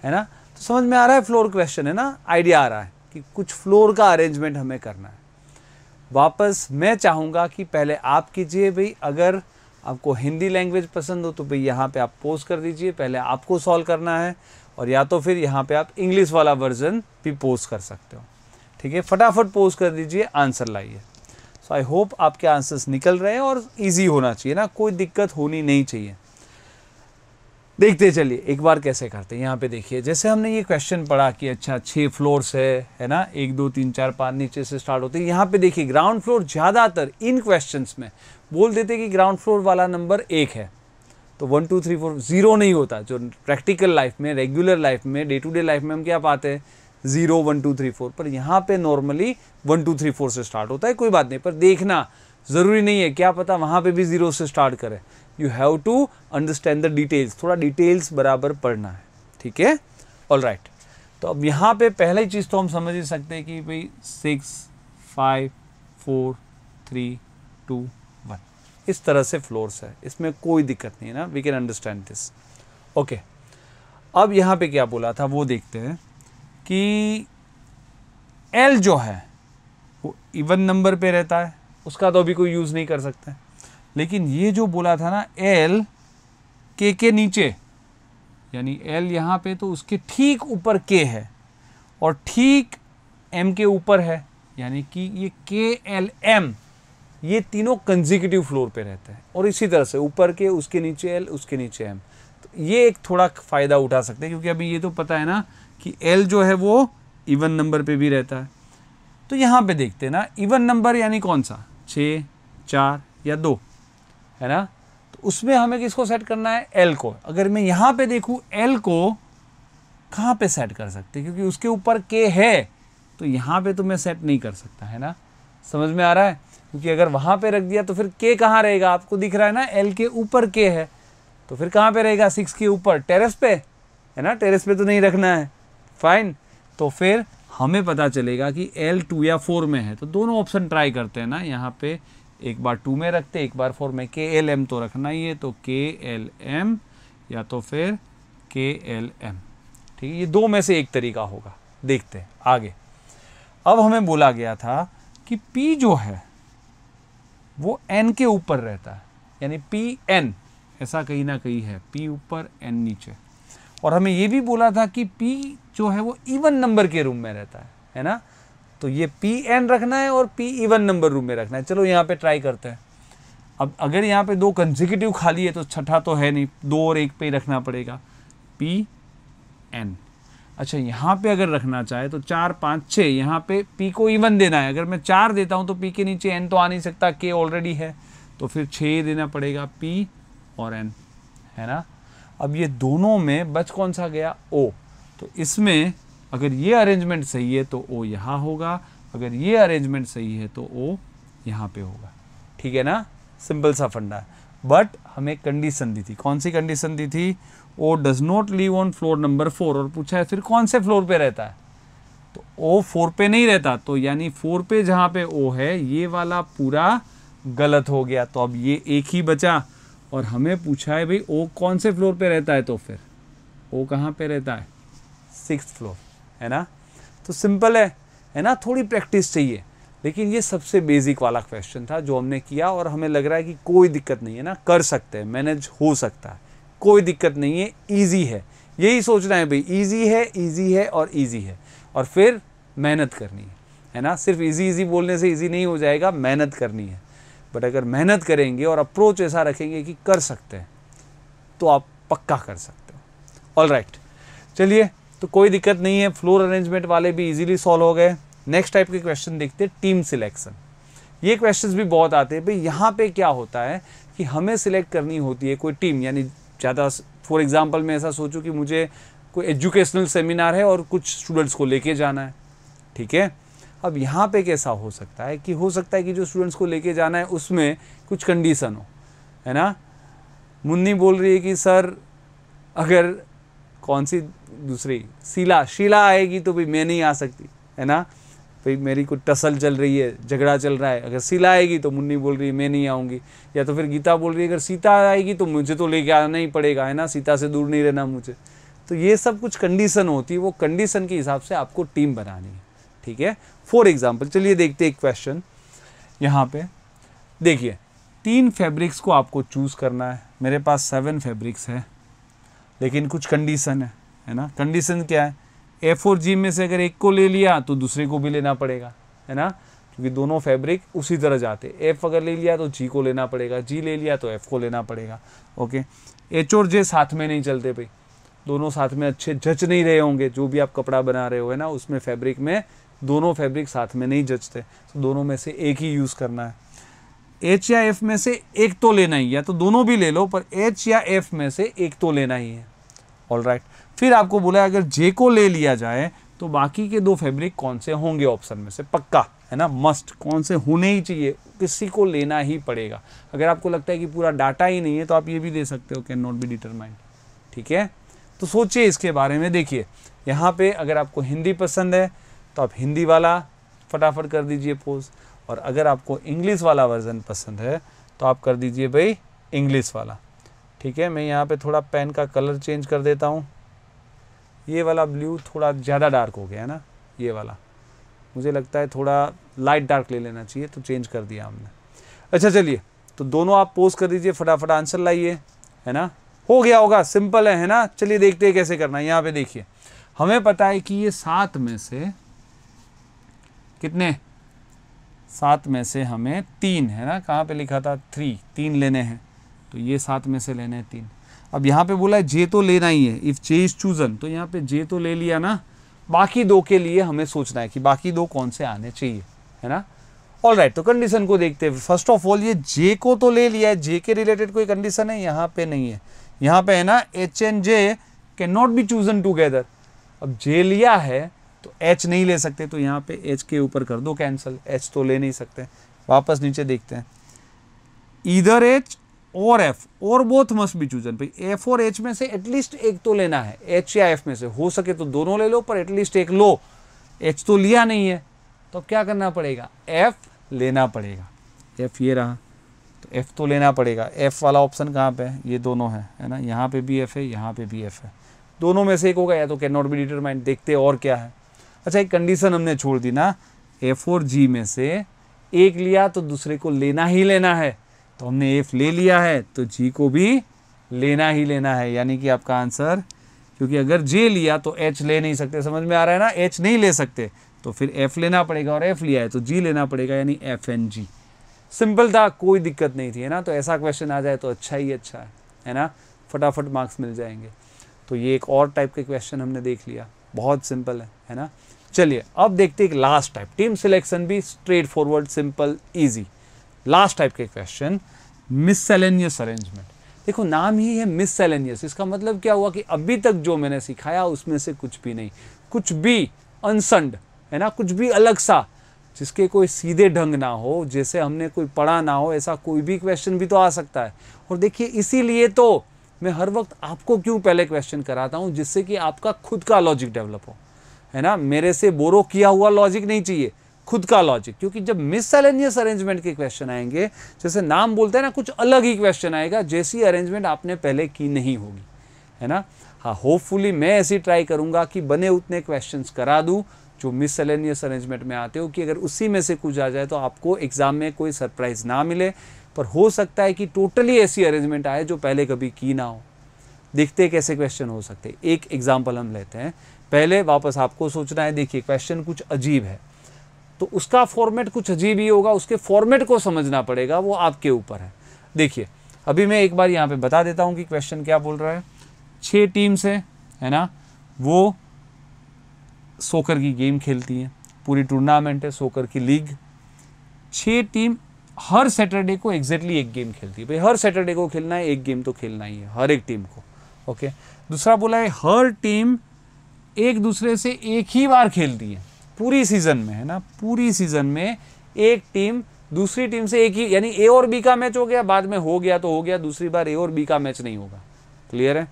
है ना। तो समझ में आ रहा है, फ्लोर क्वेश्चन है ना, आइडिया आ रहा है कि कुछ फ्लोर का अरेंजमेंट हमें करना है। वापस मैं चाहूँगा कि पहले आप कीजिए भाई, अगर आपको हिंदी लैंग्वेज पसंद हो तो भाई यहाँ पे आप पोस्ट कर दीजिए, पहले आपको सॉल्व करना है, और या तो फिर यहाँ पे आप इंग्लिश वाला वर्जन भी पोस्ट कर सकते हो। ठीक है, फटाफट पोस्ट कर दीजिए, आंसर लाइए। सो आई होप आपके आंसर्स निकल रहे हैं, और इजी होना चाहिए ना, कोई दिक्कत होनी नहीं चाहिए। देखते चलिए एक बार कैसे करते हैं। यहाँ पे देखिए, जैसे हमने ये क्वेश्चन पढ़ा कि अच्छा 6 फ्लोर्स है ना, 1 2 3 4 5 नीचे से स्टार्ट होते हैं। यहाँ पे देखिए ग्राउंड फ्लोर ज़्यादातर इन क्वेश्चंस में बोल देते कि ग्राउंड फ्लोर वाला नंबर 1 है, तो 1 2 3 4 0 नहीं होता। जो प्रैक्टिकल लाइफ में, रेगुलर लाइफ में, डे टू डे लाइफ में हम क्या पाते हैं, 0 1 2 3 4, पर यहाँ पे नॉर्मली 1 2 3 4 से स्टार्ट होता है। कोई बात नहीं, पर देखना ज़रूरी नहीं है, क्या पता वहाँ पे भी 0 से स्टार्ट करे। You have to understand the details, थोड़ा डिटेल्स बराबर पढ़ना है। ठीक है, ऑलराइट। तो अब यहाँ पे पहली चीज़ तो हम समझ ही सकते हैं कि भाई 6 5 4 3 2 1 इस तरह से फ्लोर्स है, इसमें कोई दिक्कत नहीं है ना, we can understand this. Okay, अब यहाँ पे क्या बोला था वो देखते हैं कि L जो है वो इवन नंबर पे रहता है, उसका तो अभी कोई यूज़ नहीं कर सकते। लेकिन ये जो बोला था ना L के नीचे, यानी L यहाँ पे तो उसके ठीक ऊपर K है, और ठीक M के ऊपर है, यानी कि ये K L M ये तीनों कंसेक्यूटिव फ्लोर पे रहते हैं, और इसी तरह से ऊपर के, उसके नीचे L, उसके नीचे M। तो ये एक थोड़ा फ़ायदा उठा सकते हैं, क्योंकि अभी ये तो पता है ना कि L जो है वो इवन नंबर पे भी रहता है। तो यहाँ पे देखते हैं ना, इवन नंबर यानी कौन सा, 6 4 या 2 है ना। तो उसमें हमें किसको सेट करना है, L को। अगर मैं यहाँ पे देखूँ L को कहाँ पे सेट कर सकते, क्योंकि उसके ऊपर K है, तो यहाँ पे तो मैं सेट नहीं कर सकता है ना। समझ में आ रहा है, क्योंकि अगर वहाँ पे रख दिया तो फिर K कहाँ रहेगा, आपको दिख रहा है ना L के ऊपर K है, तो फिर कहाँ पे रहेगा, 6 के ऊपर, टेरेस पे है ना। टेरेस पे तो नहीं रखना है, फाइन। तो फिर हमें पता चलेगा कि L 2 या 4 में है, तो दोनों ऑप्शन ट्राई करते हैं ना। यहाँ पे एक बार 2 में रखते, एक बार 4 में। K L M तो रखना ही है, तो K L M या तो फिर K L M। ठीक है, ये 2 में से एक तरीका होगा। देखते हैं आगे। अब हमें बोला गया था कि P जो है वो N के ऊपर रहता है, यानी P N ऐसा कहीं ना कहीं है, P ऊपर N नीचे। और हमें ये भी बोला था कि P जो है वो इवन नंबर के रूम में रहता है ना। तो ये P N रखना है और P इवन नंबर रूम में रखना है। चलो यहाँ पे ट्राई करते हैं। अब अगर यहाँ पे 2 कंसेक्यूटिव खाली है तो छठा तो है नहीं, 2 और 1 पे ही रखना पड़ेगा, P N। अच्छा, यहाँ पे अगर रखना चाहे तो 4 5 6, यहाँ पे P को इवन देना है। अगर मैं 4 देता हूँ तो P के नीचे N तो आ नहीं सकता, K ऑलरेडी है, तो फिर 6 देना पड़ेगा, P और N है ना। अब ये दोनों में बच कौन सा गया, O। तो इसमें अगर ये अरेंजमेंट सही है तो O यहाँ होगा, अगर ये अरेंजमेंट सही है तो ओ यहाँ पे होगा, ठीक है ना, सिंपल सा फंडा है। बट हमें कंडीशन दी थी, कौन सी कंडीशन दी थी, O does not live on floor number 4, और पूछा है फिर कौन से फ्लोर पे रहता है, तो ओ 4 पे नहीं रहता, तो यानी 4 पे जहाँ पे ओ है ये वाला पूरा गलत हो गया, तो अब ये एक ही बचा। और हमें पूछा है भाई ओ कौन से फ्लोर पे रहता है, तो फिर ओ कहाँ पे रहता है, 6th फ्लोर, है ना। तो सिंपल है ना, थोड़ी प्रैक्टिस चाहिए, लेकिन ये सबसे बेसिक वाला क्वेश्चन था जो हमने किया, और हमें लग रहा है कि कोई दिक्कत नहीं है ना, कर सकते हैं, मैनेज हो सकता है, कोई दिक्कत नहीं है, ईजी है, यही सोचना है भाई, ईजी है, ईजी है और ईजी है, और फिर मेहनत करनी है ना। सिर्फ ईजी ईजी बोलने से ईजी नहीं हो जाएगा, मेहनत करनी है। बट अगर मेहनत करेंगे और अप्रोच ऐसा रखेंगे कि कर सकते हैं, तो आप पक्का कर सकते हो। ऑल राइट, चलिए, तो कोई दिक्कत नहीं है, फ्लोर अरेंजमेंट वाले भी इजीली सॉल्व हो गए। नेक्स्ट टाइप के क्वेश्चन देखते हैं, टीम सिलेक्शन। ये क्वेश्चंस भी बहुत आते हैं भाई। यहाँ पे क्या होता है कि हमें सिलेक्ट करनी होती है कोई टीम, यानी ज़्यादा, फॉर एग्जांपल मैं ऐसा सोचूं कि मुझे कोई एजुकेशनल सेमिनार है और कुछ स्टूडेंट्स को लेके जाना है, ठीक है। अब यहाँ पे कैसा हो सकता है कि जो स्टूडेंट्स को लेके जाना है उसमें कुछ कंडीशन हो, है ना। मुन्नी बोल रही है कि सर अगर कौन सी दूसरी शीला आएगी तो भी मैं नहीं आ सकती, है ना, भाई मेरी कुछ टसल चल रही है, झगड़ा चल रहा है, अगर शीला आएगी तो मुन्नी बोल रही है मैं नहीं आऊँगी, या तो फिर गीता बोल रही है अगर सीता आएगी तो मुझे तो लेके आना ही पड़ेगा, है ना, सीता से दूर नहीं रहना मुझे। तो ये सब कुछ कंडीशन होती है, वो कंडीशन के हिसाब से आपको टीम बनानी है, ठीक है। फॉर एग्जाम्पल चलिए देखते एक क्वेश्चन, यहाँ पे देखिए 3 फैब्रिक्स को आपको चूज़ करना है, मेरे पास 7 फैब्रिक्स है, लेकिन कुछ कंडीशन है ना। कंडीशन क्या है, F और G में से अगर एक को ले लिया तो दूसरे को भी लेना पड़ेगा, है ना, क्योंकि दोनों फैब्रिक उसी तरह जाते। F अगर ले लिया तो G को लेना पड़ेगा, G ले लिया तो F को लेना पड़ेगा, ओके। H और J साथ में नहीं चलते भाई, दोनों साथ में अच्छे जच नहीं रहे होंगे, जो भी आप कपड़ा बना रहे हो, है ना, उसमें फैब्रिक में दोनों फैब्रिक साथ में नहीं जचते, तो दोनों में से एक ही यूज़ करना है। H या F में से एक तो लेना ही, या तो दोनों भी ले लो, पर H या F में से एक तो लेना ही है। ऑल राइट, फिर आपको बोला अगर J को ले लिया जाए तो बाकी के 2 फैब्रिक कौन से होंगे ऑप्शन में से, पक्का, है ना, मस्ट, कौन से होने ही चाहिए, किसी को लेना ही पड़ेगा। अगर आपको लगता है कि पूरा डाटा ही नहीं है तो आप ये भी दे सकते हो, कैन नॉट बी डिटरमाइंड, ठीक है। तो सोचिए इसके बारे में। देखिए यहाँ पे अगर आपको हिंदी पसंद है तो आप हिंदी वाला फटाफट कर दीजिए पोज, और अगर आपको इंग्लिश वाला वर्जन पसंद है तो आप कर दीजिए भाई इंग्लिश वाला, ठीक है। मैं यहाँ पे थोड़ा पेन का कलर चेंज कर देता हूँ, ये वाला ब्लू थोड़ा ज़्यादा डार्क हो गया है ना, ये वाला मुझे लगता है थोड़ा लाइट डार्क ले लेना चाहिए, तो चेंज कर दिया हमने। अच्छा चलिए, तो दोनों आप पोज कर दीजिए, फटाफट आंसर लाइए, है ना, हो गया होगा, सिंपल है ना। चलिए देखते हैं कैसे करना है। यहाँ पे देखिए हमें पता है कि ये 7 में से कितने, 7 में से हमें 3, है ना, कहाँ पे लिखा था 3 लेने हैं, तो ये 7 में से लेने हैं 3। अब यहाँ पे बोला है J तो लेना ही है, इफ़ J इज चूजन, तो यहाँ पे J तो ले लिया ना, बाकी 2 के लिए हमें सोचना है कि बाकी 2 कौन से आने चाहिए, है ना। ऑल राइट, तो कंडीशन को देखते हैं। फर्स्ट ऑफ ऑल ये J को तो ले लिया है, J के रिलेटेड कोई कंडीशन है, यहाँ पे नहीं है, यहाँ पे है ना H and J can not be chosen together. अब J लिया है तो H नहीं ले सकते, तो यहाँ पे H के ऊपर कर दो कैंसिल, H तो ले नहीं सकते। वापस नीचे देखते हैं, ईदर H और F और बोथ मस्ट बी चूजन। भाई F और H में से एटलीस्ट एक तो लेना है, H या F में से, हो सके तो दोनों ले लो पर एटलीस्ट एक लो। H तो लिया नहीं है तो क्या करना पड़ेगा, F लेना पड़ेगा। F ये रहा, तो F तो लेना पड़ेगा। F वाला ऑप्शन कहाँ पे है, ये दोनों है ना, यहाँ पे भी F है, यहाँ पे भी F है, दोनों में से एक होगा, या तो कैन नॉट बी डिटरमाइंड। देखते और क्या है। अच्छा एक कंडीशन हमने छोड़ दी ना, F और G में से एक लिया तो दूसरे को लेना ही लेना है, तो हमने F ले लिया है तो G को भी लेना ही लेना है, यानी कि आपका आंसर, क्योंकि अगर J लिया तो H ले नहीं सकते, समझ में आ रहा है ना, H नहीं ले सकते तो फिर F लेना पड़ेगा, और F लिया है तो G लेना पड़ेगा, यानी F एंड G। सिंपल था, कोई दिक्कत नहीं थी, है ना। तो ऐसा क्वेश्चन आ जाए तो अच्छा ही अच्छा है ना, फटाफट मार्क्स मिल जाएंगे। तो ये एक और टाइप के क्वेश्चन हमने देख लिया, बहुत सिंपल है ना। चलिए अब देखते हैं एक लास्ट टाइप, टीम सिलेक्शन भी straight forward, simple, easy. Last type के क्वेश्चन, मिससेलेनियस अरेंजमेंट। देखो नाम ही है मिससेलेनियस, इसका मतलब क्या हुआ कि अभी तक जो मैंने सिखाया उसमें से कुछ भी नहीं, कुछ भी अनसंड, है ना, कुछ भी अलग सा, जिसके कोई सीधे ढंग ना हो, जैसे हमने कोई पढ़ा ना हो, ऐसा कोई भी क्वेश्चन भी तो आ सकता है। और देखिए इसीलिए तो मैं हर वक्त आपको क्यों पहले क्वेश्चन कराता हूँ, जिससे कि आपका खुद का लॉजिक डेवलप हो, है ना। मेरे से बोरो किया हुआ लॉजिक नहीं चाहिए, खुद का लॉजिक। क्योंकि जब मिससेलेनियस अरेंजमेंट के क्वेश्चन आएंगे, जैसे नाम बोलते हैं ना, कुछ अलग ही क्वेश्चन आएगा, जैसी अरेंजमेंट आपने पहले की नहीं होगी, है ना। हाँ, होपफुली मैं ऐसी ट्राई करूंगा कि बने उतने क्वेश्चंस करा दूं जो मिससेलेनियस अरेंजमेंट में आते हो, कि अगर उसी में से कुछ आ जाए तो आपको एग्जाम में कोई सरप्राइज ना मिले। पर हो सकता है कि टोटली ऐसी अरेंजमेंट आए जो पहले कभी की ना हो। देखते कैसे क्वेश्चन हो सकते हैं। एक एग्जाम्पल हम लेते हैं, पहले वापस आपको सोचना है। देखिए क्वेश्चन कुछ अजीब है तो उसका फॉर्मेट कुछ अजीब ही होगा, उसके फॉर्मेट को समझना पड़ेगा, वो आपके ऊपर है। देखिए अभी मैं एक बार यहाँ पे बता देता हूँ कि क्वेश्चन क्या बोल रहा है। 6 टीम्स है ना, वो सोकर की गेम खेलती हैं, पूरी टूर्नामेंट है सोकर की लीग। 6 टीम हर सैटरडे को एग्जैक्टली एक गेम खेलती है। भाई हर सैटरडे को खेलना है, एक गेम तो खेलना ही है हर एक टीम को। ओके, दूसरा बोला है हर टीम एक दूसरे से एक ही बार खेलती है पूरी सीजन में, है ना। पूरी सीजन में एक टीम दूसरी टीम से एक ही, यानी ए और बी का मैच हो गया, बाद में हो गया तो हो गया, दूसरी बार ए और बी का मैच नहीं होगा। क्लियर है?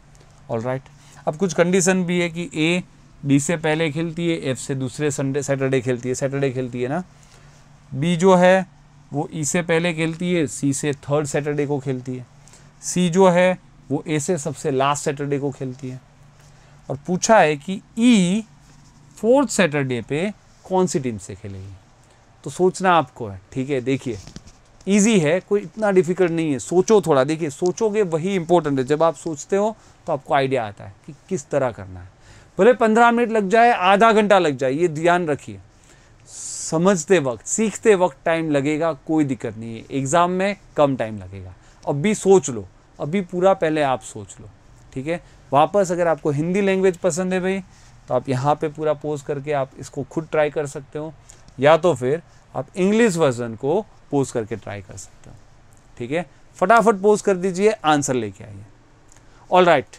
ऑलराइट। अब कुछ कंडीशन भी है कि ए बी से पहले खेलती है, एफ से दूसरे सैटरडे खेलती है ना। बी जो है वो ई से पहले खेलती है, सी से थर्ड सैटरडे को खेलती है। सी जो है वो ए से सबसे लास्ट सैटरडे को खेलती है। और पूछा है कि ई फोर्थ सैटरडे पे कौन सी टीम से खेलेगी। तो सोचना आपको है, ठीक है। देखिए इजी है, कोई इतना डिफिकल्ट नहीं है। सोचो थोड़ा, देखिए सोचोगे वही इंपॉर्टेंट है। जब आप सोचते हो तो आपको आइडिया आता है कि किस तरह करना है। भले 15 मिनट लग जाए, आधा घंटा लग जाए, ये ध्यान रखिए। समझते वक्त, सीखते वक्त टाइम लगेगा, कोई दिक्कत नहीं है। एग्जाम में कम टाइम लगेगा। अभी सोच लो, अभी पूरा पहले आप सोच लो, ठीक है। वापस अगर आपको हिंदी लैंग्वेज पसंद है भाई, तो आप यहाँ पे पूरा पोज करके आप इसको खुद ट्राई कर सकते हो, या तो फिर आप इंग्लिश वर्जन को पोज करके ट्राई कर सकते हो, ठीक है। फटाफट पोज कर दीजिए, आंसर लेके आइए। All right,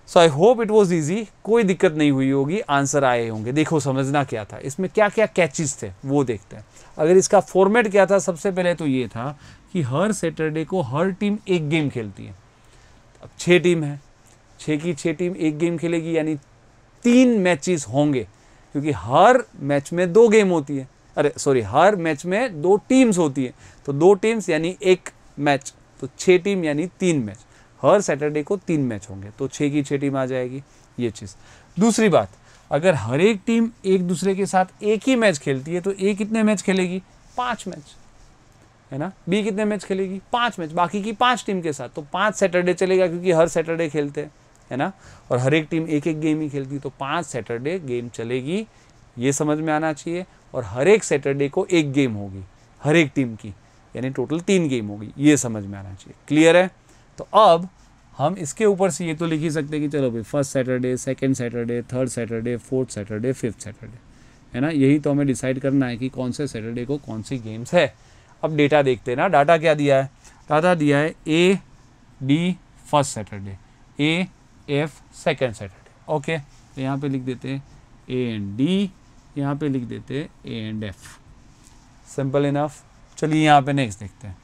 so I hope it was easy. कोई दिक्कत नहीं हुई होगी, आंसर आए होंगे। देखो समझना क्या था, इसमें क्या क्या कैचेस थे वो देखते हैं। अगर इसका फॉर्मेट क्या था, सबसे पहले तो ये था कि हर सैटरडे को हर टीम एक गेम खेलती है। अब 6 टीम है, 6 की 6 टीम एक गेम खेलेगी, यानी 3 मैचेस होंगे, क्योंकि हर मैच में 2 गेम होती है। अरे सॉरी, हर मैच में 2 टीम्स होती है, तो 2 टीम्स यानी 1 मैच, तो 6 टीम यानी 3 मैच। हर सैटरडे को 3 मैच होंगे, तो 6 की 6 टीम आ जाएगी, ये चीज़। दूसरी बात, अगर हर एक टीम एक दूसरे के साथ एक ही मैच खेलती है, तो ए कितने मैच खेलेगी? 5 मैच, है ना। बी कितने मैच खेलेगी? 5 मैच, बाकी की 5 टीम के साथ, तो 5 सैटरडे चलेगा, क्योंकि हर सैटरडे खेलते हैं, है ना। और हर एक टीम एक एक गेम ही खेलती, तो 5 सैटरडे गेम चलेगी, ये समझ में आना चाहिए। और हर एक सैटरडे को एक गेम होगी हर एक टीम की, यानी टोटल 3 गेम होगी, ये समझ में आना चाहिए। क्लियर है? तो अब हम इसके ऊपर से ये तो लिख ही सकते हैं कि चलो भाई first Saturday, second Saturday, third Saturday, fourth Saturday, fifth Saturday, है ना। यही तो हमें डिसाइड करना है कि कौन से सैटरडे को कौन सी गेम्स है। अब डेटा देखते हैं ना, डाटा क्या दिया है? डाटा दिया है A D first Saturday, A F second Saturday. Okay, तो यहाँ पे लिख देते हैं ए एंड डी, यहाँ पे लिख देते हैं A and F. Simple enough. चलिए यहाँ पे नेक्स्ट देखते हैं,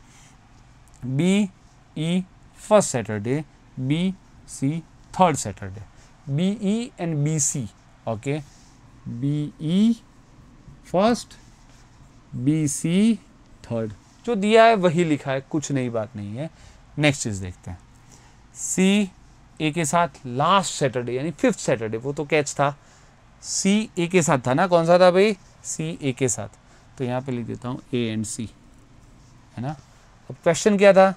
B E first Saturday, B C third Saturday, B E and B C. Okay, B E first, B C third, जो दिया है वही लिखा है, कुछ नई बात नहीं है। नेक्स्ट चीज देखते हैं, सी ए के साथ लास्ट सैटरडे यानी फिफ्थ सैटरडे, वो तो कैच था। सी ए के साथ था ना, कौन सा था भाई? सी ए के साथ, तो यहाँ पे लिख देता हूँ ए एंड सी, है ना। अब क्वेश्चन क्या था?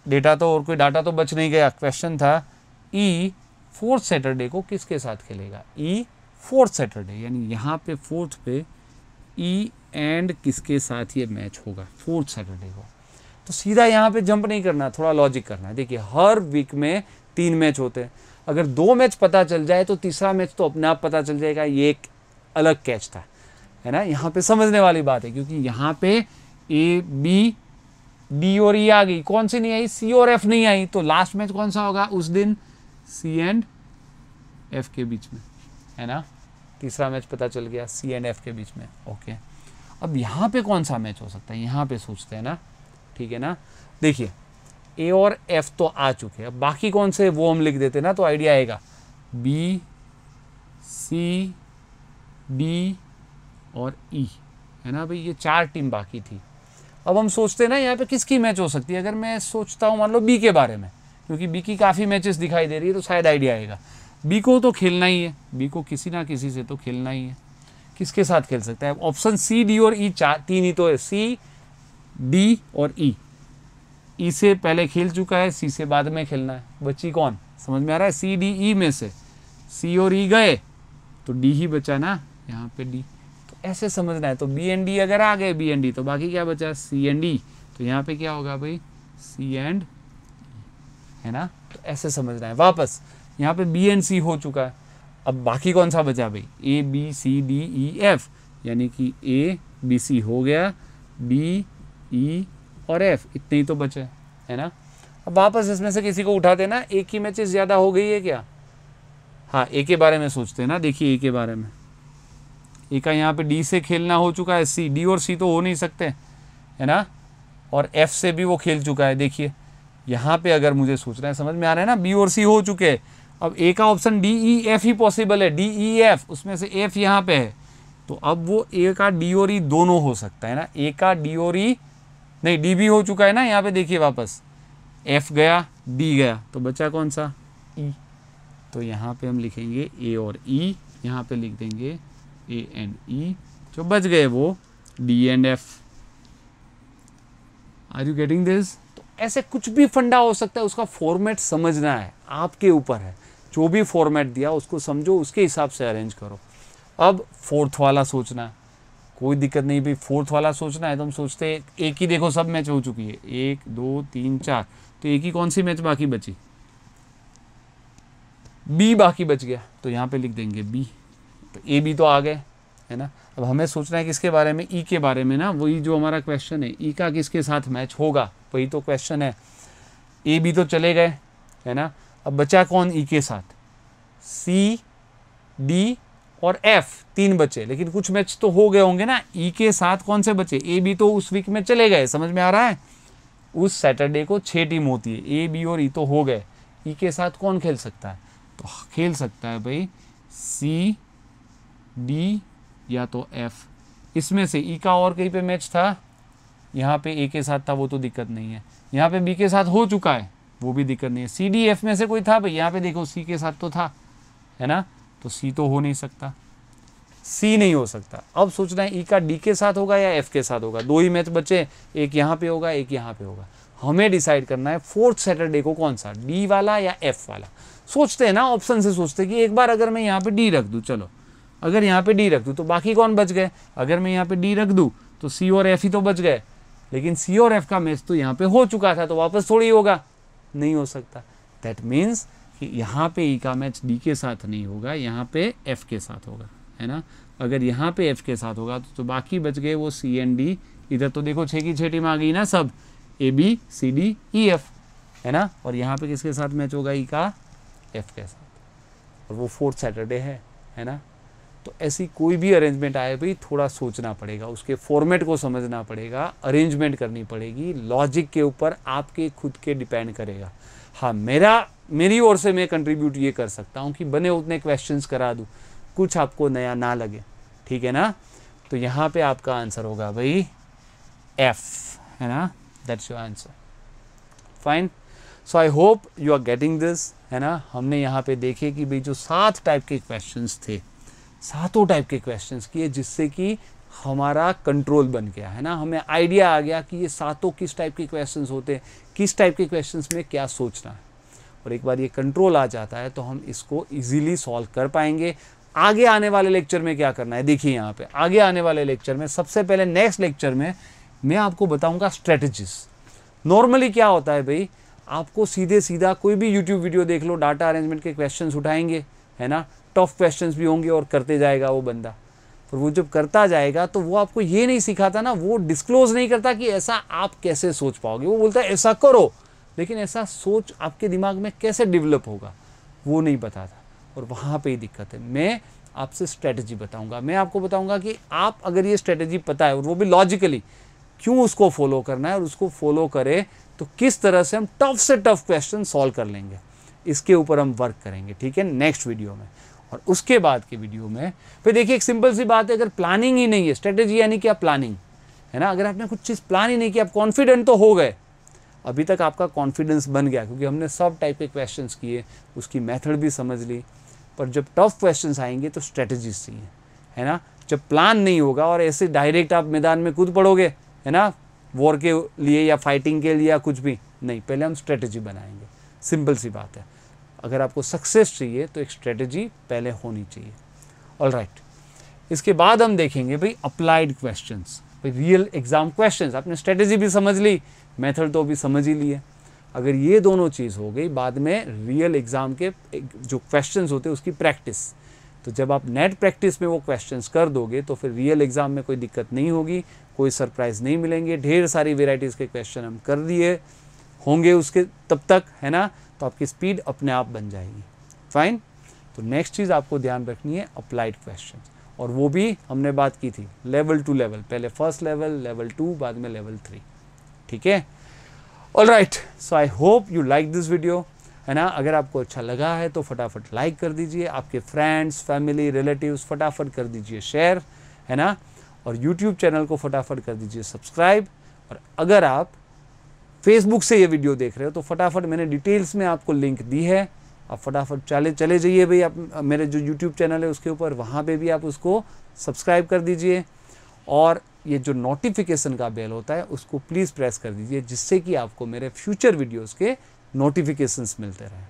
डेटा तो और कोई डाटा तो बच नहीं गया। क्वेश्चन था ई फोर्थ सैटरडे को किसके साथ खेलेगा? ई फोर्थ सैटरडे, यानी यहाँ पे फोर्थ पे ई एंड किसके साथ ये मैच होगा फोर्थ सैटरडे को। तो सीधा यहाँ पे जंप नहीं करना, थोड़ा लॉजिक करना है। देखिए हर वीक में 3 मैच होते हैं, अगर 2 मैच पता चल जाए तो तीसरा मैच तो अपने आप पता चल जाएगा। ये एक अलग कैच था, है ना। यहाँ पे समझने वाली बात है, क्योंकि यहाँ पे ए बी डी और ई आ गई, कौन सी नहीं आई? सी और एफ नहीं आई, तो लास्ट मैच कौन सा होगा उस दिन? सी एंड एफ के बीच में, है ना। तीसरा मैच पता चल गया सी एंड एफ के बीच में। ओके, अब यहाँ पे कौन सा मैच हो सकता है, यहाँ पे सोचते हैं ना, ठीक है ना। देखिए ए और एफ तो आ चुके हैं, अब बाकी कौन से वो हम लिख देते ना तो आइडिया आएगा। बी सी डी और ई, है ना भाई, ये 4 टीम बाकी थी। अब हम सोचते हैं ना यहाँ पे किसकी मैच हो सकती है। अगर मैं सोचता हूँ मान लो बी के बारे में, क्योंकि बी की काफ़ी मैचेस दिखाई दे रही है तो शायद आइडिया आएगा। बी को तो खेलना ही है, बी को किसी ना किसी से तो खेलना ही है। किसके साथ खेल सकता है, ऑप्शन सी डी और ई, 3 ही तो है, सी डी और ई। ई से पहले खेल चुका है, सी से बाद में खेलना है, बची कौन, समझ में आ रहा है। सी डी ई में से सी और ई गए तो डी ही बचा ना, यहाँ पे डी, तो ऐसे समझना है। तो बी एंड डी अगर आ गए, बी एंड डी, तो बाकी क्या बचा, सी एंड डी, तो यहाँ पे क्या होगा भाई, सी एंड, है ना। तो ऐसे समझना है। वापस यहाँ पे बी एंड सी हो चुका है, अब बाकी कौन सा बचा भाई, A B C D E F, यानी कि ए बी सी हो गया, डी ई और एफ, इतने ही तो बचे, है ना। अब वापस इसमें से किसी को उठाते ना, एक ही मैचेस ज़्यादा हो गई है क्या, हाँ ए के बारे में सोचते हैं ना। देखिए ए के बारे में, ए का यहाँ पे डी से खेलना हो चुका है, सी, डी और सी तो हो नहीं सकते, है ना, और एफ से भी वो खेल चुका है। देखिए यहाँ पे अगर मुझे सोचना है, समझ में आ रहा है ना, बी और सी हो चुके हैं। अब ए का ऑप्शन डी ई एफ ही पॉसिबल है, डी ई एफ, उसमें से एफ यहाँ पे है, तो अब वो ए का डी और ई दोनों हो सकता है ना। ए का डी और ई नहीं, डी भी हो चुका है ना, यहाँ पे देखिए वापस एफ गया, डी गया, तो बचा कौन सा, ई। तो यहाँ पे हम लिखेंगे ए और ई, यहाँ पे लिख देंगे ए एंड ई, जो बच गए वो D and F. Are you getting this. तो ऐसे कुछ भी फंडा हो सकता है, उसका फॉर्मेट समझना है, आपके ऊपर है। जो भी फॉर्मेट दिया उसको समझो, उसके हिसाब से अरेंज करो। अब फोर्थ वाला सोचना, कोई दिक्कत नहीं भाई, फोर्थ वाला सोचना है तो हम सोचते हैं एक ही, देखो सब मैच हो चुकी है, 1 2 3 4, तो एक ही कौन सी मैच बाकी बची, बी बाकी बच गया, तो यहाँ पे लिख देंगे बी। तो ए बी तो आ गए, है ना। अब हमें सोचना है किसके बारे में, ई के बारे में ना, वही जो हमारा क्वेश्चन है, ई का किसके साथ मैच होगा, वही तो क्वेश्चन है। ए बी तो चले गए, है ना, अब बचा कौन ई के साथ, सी डी और एफ, 3 बचे, लेकिन कुछ मैच तो हो गए होंगे ना। ई के साथ कौन से बचे, ए बी तो उस वीक में चले गए, समझ में आ रहा है। उस सैटरडे को 6 टीम होती है, ए बी और ई तो हो गए। ई के साथ कौन खेल सकता है, तो खेल सकता है भाई सी डी या तो एफ, इसमें से ई का और कहीं पे मैच था, यहाँ पे ए के साथ था, वो तो दिक्कत नहीं है। यहाँ पे बी के साथ हो चुका है, वो भी दिक्कत नहीं है। सी डी एफ में से कोई था भाई, यहाँ पे देखो सी के साथ तो था, है ना, तो सी तो हो नहीं सकता, सी नहीं हो सकता। अब सोचना है ई का डी के साथ होगा या एफ के साथ होगा, 2 ही मैच बचे, एक यहाँ पे होगा एक यहाँ पे होगा। हमें डिसाइड करना है फोर्थ सैटरडे को कौन सा, डी वाला या एफ वाला। सोचते हैं ना, ऑप्शन से सोचते हैं कि एक बार अगर मैं यहाँ पे डी रख दूँ, चलो अगर यहाँ पे डी रख दूँ तो बाकी कौन बच गए, अगर मैं यहाँ पे डी रख दूँ तो सी और एफ ही तो बच गए, लेकिन सी और एफ का मैच तो यहाँ पे हो चुका था, तो वापस थोड़ी होगा, नहीं हो सकता। दैट मीन्स कि यहाँ पे ई का मैच डी के साथ नहीं होगा, यहाँ पे एफ के साथ होगा, है ना। अगर यहाँ पे एफ के साथ होगा तो बाकी बच गए वो सी एंड डी। इधर तो देखो 6 की 6 टीम आ गई ना, सब A B C D E F, है ना। और यहाँ पे किसके साथ मैच होगा, ई का एफ के साथ, और वो फोर्थ सैटरडे है ना। तो ऐसी कोई भी अरेंजमेंट आए भाई, थोड़ा सोचना पड़ेगा, उसके फॉर्मेट को समझना पड़ेगा, अरेंजमेंट करनी पड़ेगी, लॉजिक के ऊपर आपके खुद के डिपेंड करेगा। हाँ, मेरी ओर से मैं कंट्रीब्यूट ये कर सकता हूँ कि बने उतने क्वेश्चंस करा दूँ, कुछ आपको नया ना लगे, ठीक है ना। तो यहाँ पे आपका आंसर होगा भाई एफ, है ना, that's your answer. Fine, so I hope you are getting this, है ना। हमने यहाँ पे देखे कि भाई जो 7 टाइप के क्वेश्चंस थे, 7 टाइप के क्वेश्चंस किए, जिससे कि हमारा कंट्रोल बन गया, है ना। हमें आइडिया आ गया कि ये 7 किस टाइप के क्वेश्चंस होते हैं, किस टाइप के क्वेश्चंस में क्या सोचना है। और एक बार ये कंट्रोल आ जाता है तो हम इसको इजीली सॉल्व कर पाएंगे। आगे आने वाले लेक्चर में क्या करना है, देखिए यहाँ पे आगे आने वाले लेक्चर में, सबसे पहले नेक्स्ट लेक्चर में मैं आपको बताऊँगा स्ट्रेटजीज। नॉर्मली क्या होता है भाई, आपको सीधे सीधा कोई भी यूट्यूब वीडियो देख लो, डाटा अरेंजमेंट के क्वेश्चंस उठाएंगे, है ना। टफ क्वेश्चंस भी होंगे और करते जाएगा वो बंदा, और वो जब करता जाएगा तो वो आपको ये नहीं सिखाता ना, वो डिस्क्लोज नहीं करता कि ऐसा आप कैसे सोच पाओगे। वो बोलता है ऐसा करो, लेकिन ऐसा सोच आपके दिमाग में कैसे डेवलप होगा वो नहीं बताता, और वहाँ पे ही दिक्कत है। मैं आपसे स्ट्रेटजी बताऊंगा। मैं आपको बताऊंगा कि आप अगर ये स्ट्रेटजी पता है और वो भी लॉजिकली क्यों उसको फॉलो करना है, और उसको फॉलो करें तो किस तरह से हम टफ से टफ क्वेश्चन सॉल्व कर लेंगे, इसके ऊपर हम वर्क करेंगे, ठीक है, नेक्स्ट वीडियो में। और उसके बाद की वीडियो में फिर देखिए एक सिंपल सी बात है, अगर प्लानिंग ही नहीं है, स्ट्रेटेजी यानी क्या प्लानिंग है ना, अगर आपने कुछ चीज़ प्लान ही नहीं किया, आप कॉन्फिडेंट तो हो गए, अभी तक आपका कॉन्फिडेंस बन गया क्योंकि हमने सब टाइप के क्वेश्चंस किए, उसकी मेथड भी समझ ली, पर जब टफ क्वेश्चंस आएंगे तो स्ट्रेटजीज चाहिए, है ना। जब प्लान नहीं होगा और ऐसे डायरेक्ट आप मैदान में कूद पड़ोगे, है ना, वॉर के लिए या फाइटिंग के लिए या कुछ भी नहीं, पहले हम स्ट्रेटजी बनाएंगे, सिंपल सी बात है। अगर आपको सक्सेस चाहिए तो एक स्ट्रेटजी पहले होनी चाहिए। ऑलराइट, इसके बाद हम देखेंगे भाई अप्लाइड क्वेश्चंस, भाई रियल एग्जाम क्वेश्चंस। आपने स्ट्रेटजी भी समझ ली, मेथड तो भी समझ ही लिए। अगर ये दोनों चीज़ हो गई, बाद में रियल एग्जाम के जो क्वेश्चंस होते हैं उसकी प्रैक्टिस। तो जब आप नेट प्रैक्टिस में वो क्वेश्चंस कर दोगे तो फिर रियल एग्जाम में कोई दिक्कत नहीं होगी, कोई सरप्राइज नहीं मिलेंगे। ढेर सारी वेराइटीज़ के क्वेश्चन हम कर दिए होंगे उसके तब तक, है ना, तो आपकी स्पीड अपने आप बन जाएगी। फाइन। तो नेक्स्ट चीज़ आपको ध्यान रखनी है अप्लाइड क्वेश्चन, और वो भी हमने बात की थी लेवल टू लेवल, पहले फर्स्ट लेवल, लेवल 2, बाद में लेवल 3, ठीक है। Alright, so I hope you like this video, है ना। अगर आपको अच्छा लगा है तो फटाफट लाइक कर दीजिए, आपके फ्रेंड्स, फैमिली, रिलेटिव्स फटाफट कर दीजिए शेयर, है ना, और यूट्यूब चैनल को फटाफट कर दीजिए सब्सक्राइब। और अगर आप फेसबुक से ये वीडियो देख रहे हो तो फटाफट मैंने डिटेल्स में आपको लिंक दी है, आप फटाफट चले जाइए भाई, आप मेरे जो यूट्यूब चैनल है उसके ऊपर, वहाँ पे भी आप उसको सब्सक्राइब कर दीजिए, और ये जो नोटिफिकेशन का बेल होता है उसको प्लीज़ प्रेस कर दीजिए, जिससे कि आपको मेरे फ्यूचर वीडियोस के नोटिफिकेशंस मिलते रहें।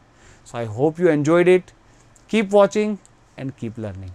So I hope you enjoyed it, keep watching and keep learning.